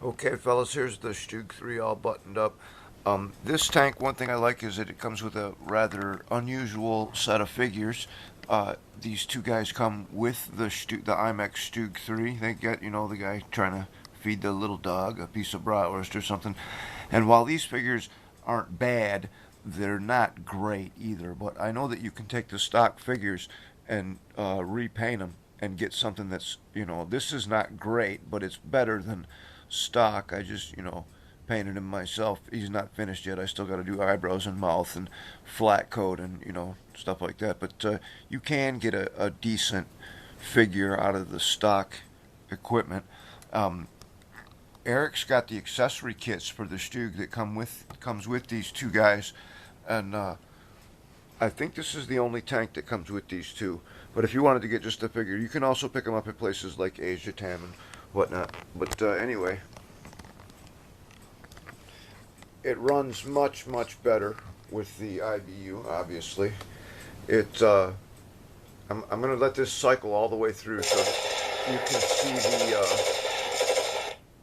Okay, fellas, here's the Stug III all buttoned up. This tank, one thing I like is that it comes with a rather unusual set of figures. These two guys come with the IMEX Stug III. They get, the guy trying to feed the little dog a piece of bratwurst or something. And while these figures aren't bad, they're not great either. But I know that you can take the stock figures and repaint them and get something that's, this is not great, but it's better than stock. I just, painted him myself. He's not finished yet. I still got to do eyebrows and mouth and flat coat and, stuff like that. But you can get a decent figure out of the stock equipment. Um, Eric's got the accessory kits for the Stug that comes with these two guys, and I think this is the only tank that comes with these two. But if you wanted to get just a figure, you can also pick them up at places like Asia Tam and whatnot. But anyway, it runs much better with the IBU. Obviously, it. I'm going to let this cycle all the way through so you can see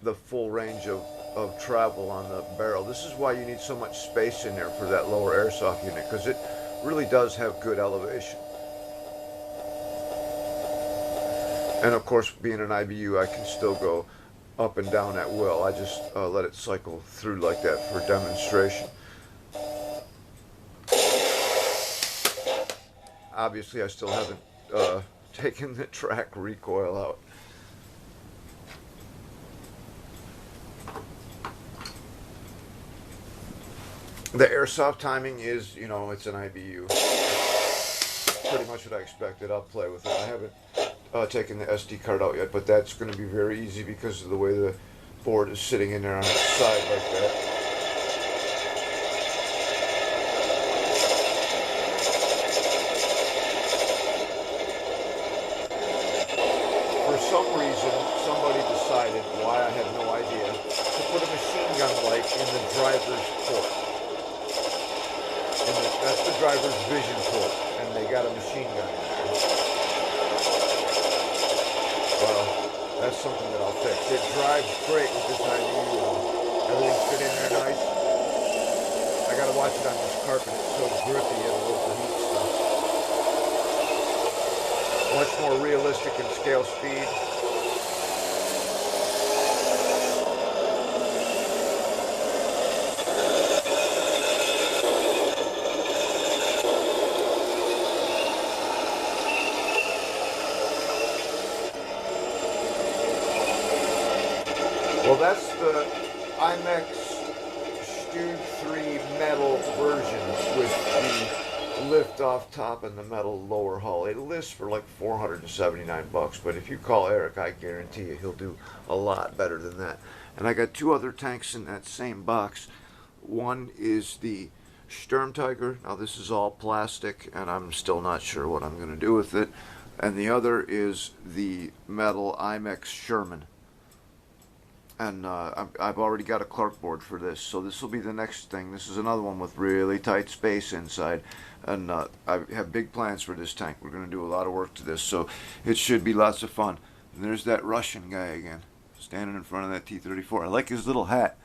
the full range of travel on the barrel. This is why you need so much space in there for that lower airsoft unit, because it really does have good elevation. And of course, being an IBU, I can still go up and down at will. I just let it cycle through like that for demonstration. Obviously, I still haven't taken the track recoil out. The airsoft timing is, it's an IBU. Pretty much what I expected. I'll play with it. I haven't taken the SD card out yet, but that's going to be very easy because of the way the board is sitting in there on its side like that. For some reason, somebody decided, why I have no idea, to put a machine gun light in the driver's port. That's the driver's vision port, and they got a machine gun in there. Well, that's something that I'll fix. It drives great with this IBU. Everything's fit in there nice. I gotta watch it on this carpet. It's so grippy, it'll overheat stuff. Much more realistic in scale speed. Well, that's the IMEX Stug III metal version with the lift off top and the metal lower hull. It lists for like $479, but if you call Eric, I guarantee you he'll do a lot better than that. And I got two other tanks in that same box. One is the Sturmtiger. Now this is all plastic, and I'm still not sure what I'm going to do with it. And the other is the metal IMEX Sherman. And I've already got a Clark board for this, so this will be the next thing. This is another one with really tight space inside, and I have big plans for this tank. We're going to do a lot of work to this, so it should be lots of fun. And there's that Russian guy again, standing in front of that T-34. I like his little hat.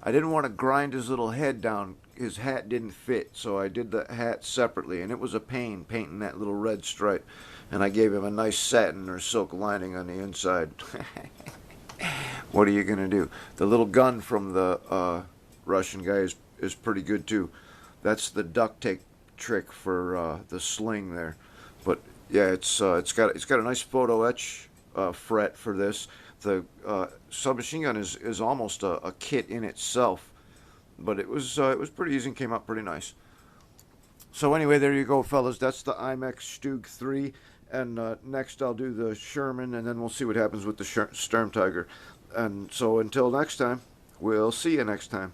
I didn't want to grind his little head down. His hat didn't fit, so I did the hat separately, and it was a pain painting that little red stripe. And I gave him a nice satin or silk lining on the inside. What are you going to do? The little gun from the Russian guy is pretty good too. That's the duct tape trick for the sling there. But yeah, it's got a nice photo etch fret for this. The submachine gun is almost a kit in itself, but it was pretty easy and came out pretty nice. So anyway, there you go, fellas. That's the IMEX Stug III. And next I'll do the Sherman, and then we'll see what happens with the Sturmtiger. And so until next time, we'll see you next time.